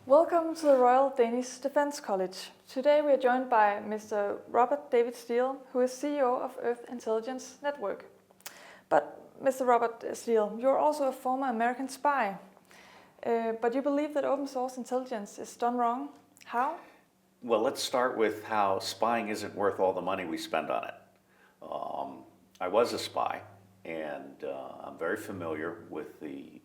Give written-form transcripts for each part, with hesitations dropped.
Welcome to the Royal Danish Defence College. Today we are joined by Mr. Robert David Steele, who is CEO of Earth Intelligence Network. But Mr. Robert Steele, you're also a former American spy, but you believe that open source intelligence is done wrong. How? Well, let's start with how spying isn't worth all the money we spend on it. I was a spy, and I'm very familiar with the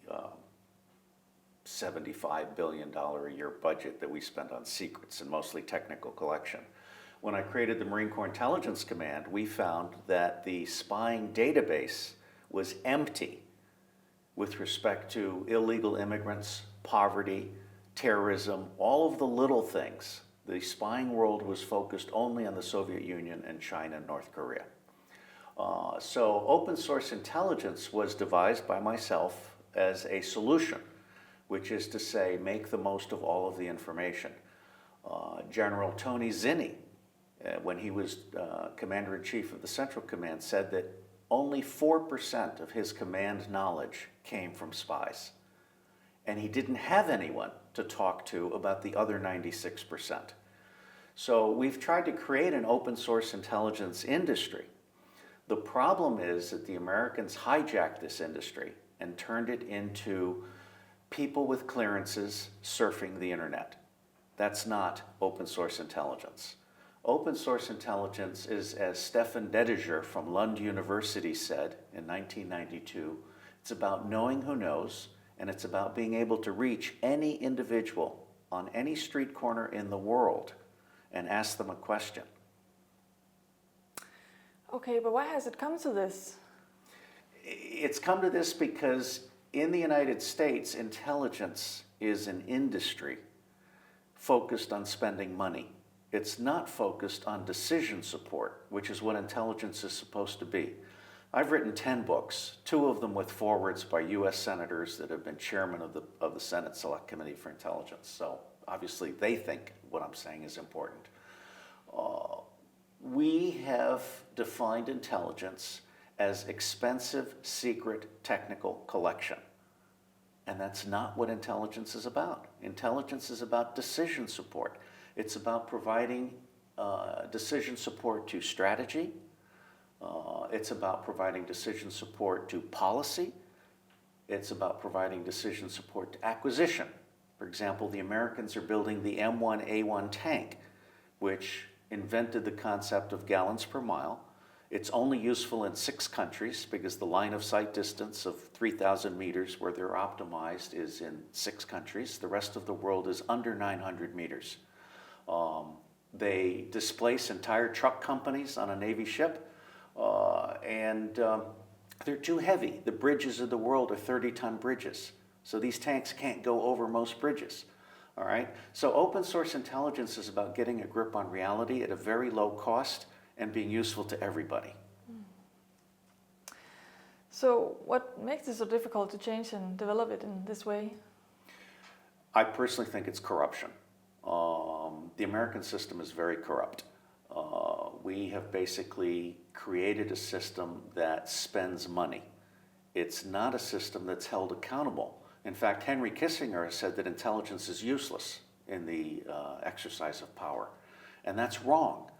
$75 billion a year budget that we spend on secrets and mostly technical collection. When I created the Marine Corps Intelligence Command, we found that the spying database was empty with respect to illegal immigrants, poverty, terrorism, all of the little things. The spying world was focused only on the Soviet Union and China and North Korea. So open source intelligence was devised by myself as a solution, which is to say, make the most of all of the information. General Tony Zinni, when he was Commander-in-Chief of the Central Command, said that only 4% of his command knowledge came from spies. And he didn't have anyone to talk to about the other 96%. So we've tried to create an open source intelligence industry. The problem is that the Americans hijacked this industry and turned it into people with clearances surfing the internet. That's not open source intelligence. Open source intelligence is, as Stefan Dediger from Lund University said in 1992, it's about knowing who knows, and it's about being able to reach any individual on any street corner in the world and ask them a question. Okay, but why has it come to this? It's come to this because in the United States, intelligence is an industry focused on spending money. It's not focused on decision support, which is what intelligence is supposed to be. I've written 10 books, 2 of them with forwards by US senators that have been chairman of the Senate Select Committee for Intelligence. So obviously they think what I'm saying is important. We have defined intelligence as expensive, secret, technical collection. And that's not what intelligence is about. Intelligence is about decision support. It's about providing decision support to strategy. It's about providing decision support to policy. It's about providing decision support to acquisition. For example, the Americans are building the M1A1 tank, which invented the concept of gallons per mile. It's only useful in 6 countries because the line of sight distance of 3,000 meters where they're optimized is in 6 countries. The rest of the world is under 900 meters. They displace entire truck companies on a Navy ship, and they're too heavy. The bridges of the world are 30-ton bridges, so these tanks can't go over most bridges. All right? So open source intelligence is about getting a grip on reality at a very low cost and being useful to everybody. So what makes it so difficult to change and develop it in this way? I personally think it's corruption. The American system is very corrupt. We have basically created a system that spends money. It's not a system that's held accountable. In fact, Henry Kissinger has said that intelligence is useless in the exercise of power, and that's wrong.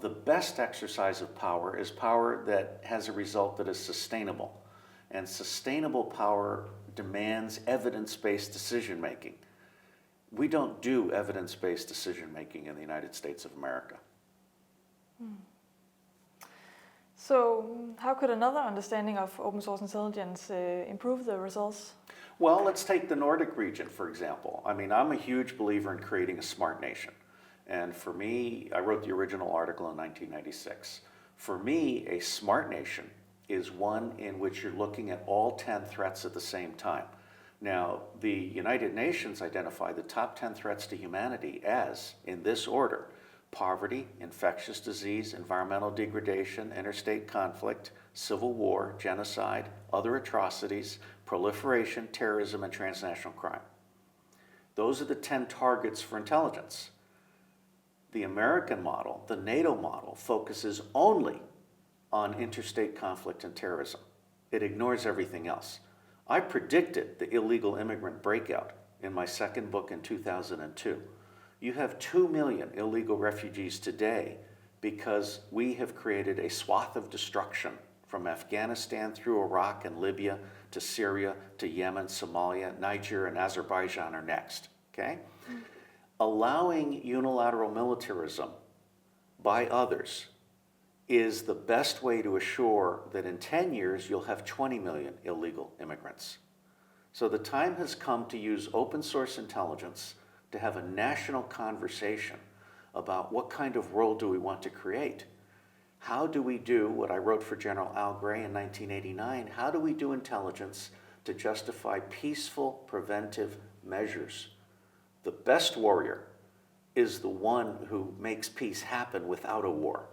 The best exercise of power is power that has a result that is sustainable. And sustainable power demands evidence-based decision-making. We don't do evidence-based decision-making in the United States of America. So how could another understanding of open source intelligence improve the results? Well, let's take the Nordic region, for example. I mean, I'm a huge believer in creating a smart nation. And for me, I wrote the original article in 1996. For me, a smart nation is one in which you're looking at all 10 threats at the same time. Now, the United Nations identify the top 10 threats to humanity as, in this order, poverty, infectious disease, environmental degradation, interstate conflict, civil war, genocide, other atrocities, proliferation, terrorism, and transnational crime. Those are the 10 targets for intelligence. The American model, the NATO model, focuses only on interstate conflict and terrorism. It ignores everything else. I predicted the illegal immigrant breakout in my second book in 2002. You have 2 million illegal refugees today because we have created a swath of destruction from Afghanistan through Iraq and Libya to Syria to Yemen, Somalia, Niger, and Azerbaijan are next, okay? Allowing unilateral militarism by others is the best way to assure that in 10 years you'll have 20 million illegal immigrants. So the time has come to use open source intelligence to have a national conversation about what kind of world do we want to create. How do we do what I wrote for General Al Gray in 1989? How do we do intelligence to justify peaceful preventive measures? The best warrior is the one who makes peace happen without a war.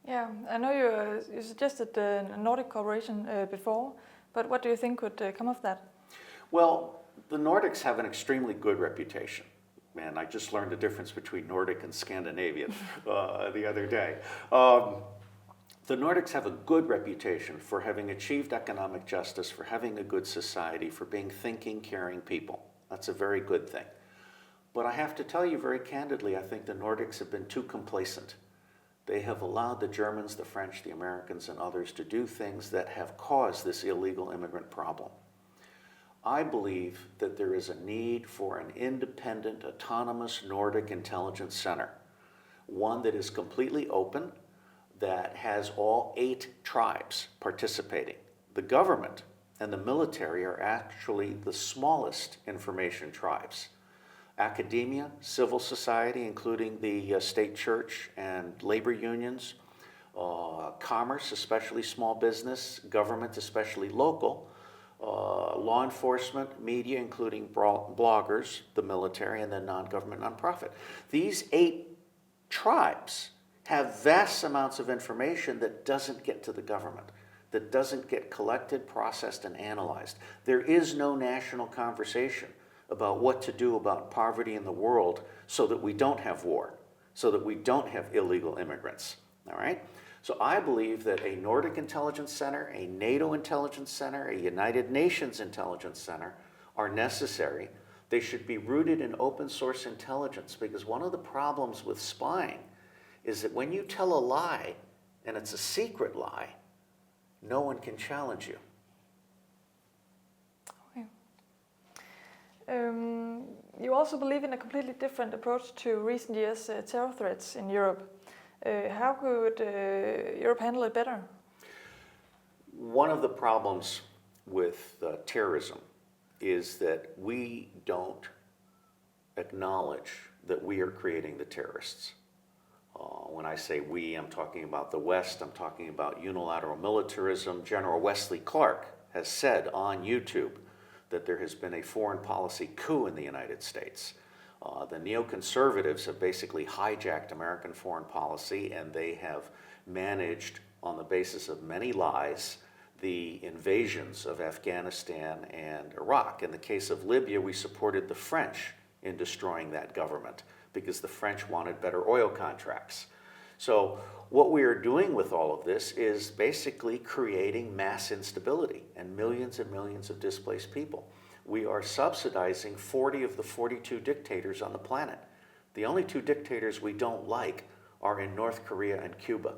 Yeah, I know you suggested the Nordic cooperation before, but what do you think would come of that? Well, the Nordics have an extremely good reputation. Man, I just learned the difference between Nordic and Scandinavian the other day. The Nordics have a good reputation for having achieved economic justice, for having a good society, for being thinking, caring people. That's a very good thing. But I have to tell you very candidly, I think the Nordics have been too complacent. They have allowed the Germans, the French, the Americans, and others to do things that have caused this illegal immigrant problem. I believe that there is a need for an independent, autonomous Nordic intelligence center, one that is completely open, that has all 8 tribes participating. The government and the military are actually the smallest information tribes. Academia, civil society, including the state church and labor unions, commerce, especially small business, government, especially local, law enforcement, media, including bloggers, the military, and then non-government, nonprofit. These 8 tribes have vast amounts of information that doesn't get to the government, that doesn't get collected, processed, and analyzed. There is no national conversation about what to do about poverty in the world so that we don't have war, so that we don't have illegal immigrants, all right? So I believe that a Nordic intelligence center, a NATO intelligence center, a United Nations intelligence center are necessary. They should be rooted in open source intelligence, because one of the problems with spying is that when you tell a lie, and it's a secret lie, no one can challenge you. Okay. You also believe in a completely different approach to recent years' terror threats in Europe. How could Europe handle it better? One of the problems with terrorism is that we don't acknowledge that we are creating the terrorists. When I say we, I'm talking about the West, I'm talking about unilateral militarism. General Wesley Clark has said on YouTube that there has been a foreign policy coup in the United States. The neoconservatives have basically hijacked American foreign policy, and they have managed, on the basis of many lies, the invasions of Afghanistan and Iraq. In the case of Libya, we supported the French in destroying that government because the French wanted better oil contracts. So what we are doing with all of this is basically creating mass instability and millions of displaced people. We are subsidizing 40 of the 42 dictators on the planet. The only 2 dictators we don't like are in North Korea and Cuba.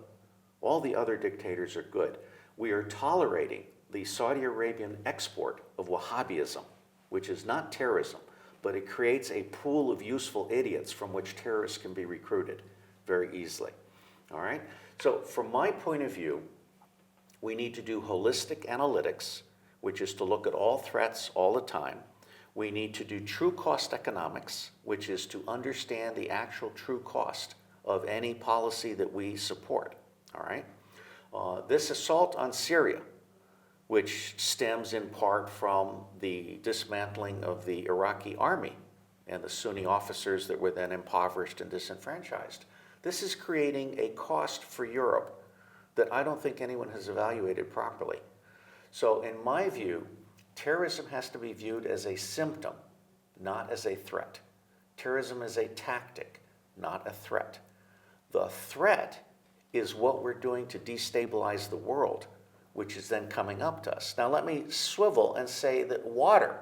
All the other dictators are good. We are tolerating the Saudi Arabian export of Wahhabism, which is not terrorism, but it creates a pool of useful idiots from which terrorists can be recruited very easily. All right? So from my point of view, we need to do holistic analytics, which is to look at all threats all the time. We need to do true cost economics, which is to understand the actual true cost of any policy that we support, all right? This assault on Syria, which stems in part from the dismantling of the Iraqi army and the Sunni officers that were then impoverished and disenfranchised. This is creating a cost for Europe that I don't think anyone has evaluated properly. So in my view, terrorism has to be viewed as a symptom, not as a threat. Terrorism is a tactic, not a threat. The threat is what we're doing to destabilize the world, which is then coming up to us. Now let me swivel and say that water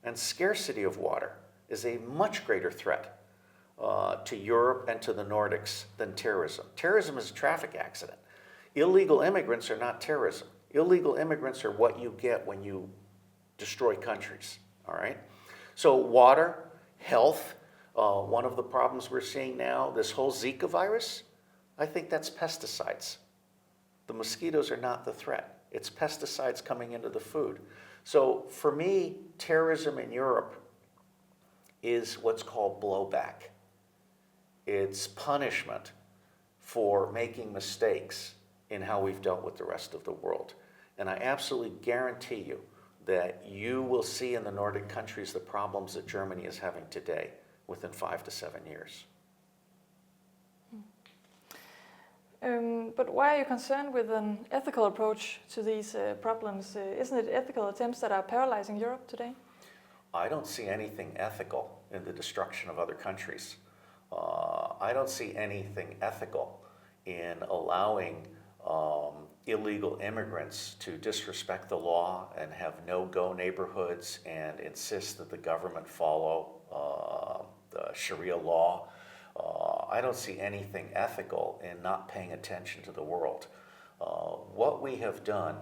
and scarcity of water is a much greater threat to Europe and to the Nordics than terrorism. Terrorism is a traffic accident. Illegal immigrants are not terrorism. Illegal immigrants are what you get when you destroy countries, all right? So water, health, one of the problems we're seeing now, this whole Zika virus, I think that's pesticides. The mosquitoes are not the threat. It's pesticides coming into the food. So for me, terrorism in Europe is what's called blowback. It's punishment for making mistakes in how we've dealt with the rest of the world. And I absolutely guarantee you that you will see in the Nordic countries the problems that Germany is having today within 5 to 7 years. But why are you concerned with an ethical approach to these problems? Isn't it ethical attempts that are paralyzing Europe today? I don't see anything ethical in the destruction of other countries. I don't see anything ethical in allowing illegal immigrants to disrespect the law and have no-go neighborhoods and insist that the government follow the Sharia law. I don't see anything ethical in not paying attention to the world. What we have done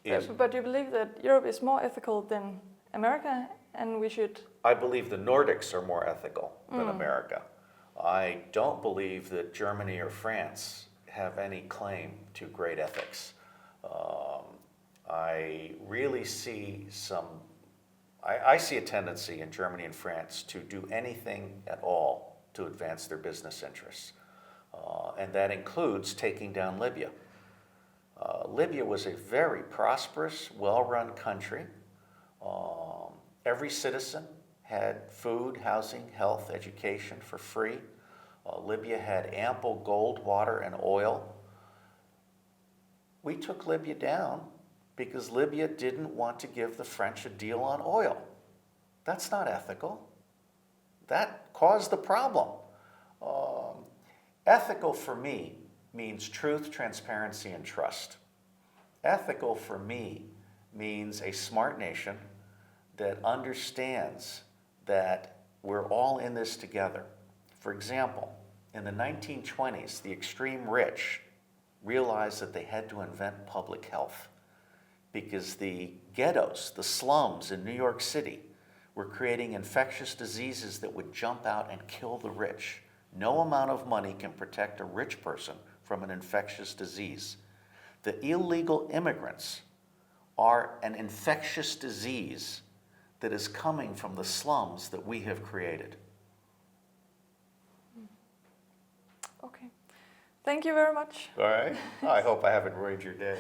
is... But you believe that Europe is more ethical than America, and we should... I believe the Nordics are more ethical than America. I don't believe that Germany or France have any claim to great ethics. I really see I see a tendency in Germany and France to do anything at all to advance their business interests. And that includes taking down Libya. Libya was a very prosperous, well-run country. Every citizen had food, housing, health, education for free. Libya had ample gold, water, and oil. We took Libya down because Libya didn't want to give the French a deal on oil. That's not ethical. That caused the problem. Ethical for me means truth, transparency, and trust. Ethical for me means a smart nation that understands that we're all in this together. For example, in the 1920s, the extreme rich realized that they had to invent public health because the ghettos, the slums in New York City, were creating infectious diseases that would jump out and kill the rich. No amount of money can protect a rich person from an infectious disease. The illegal immigrants are an infectious disease that is coming from the slums that we have created. Okay. Thank you very much. All right. I hope I haven't ruined your day.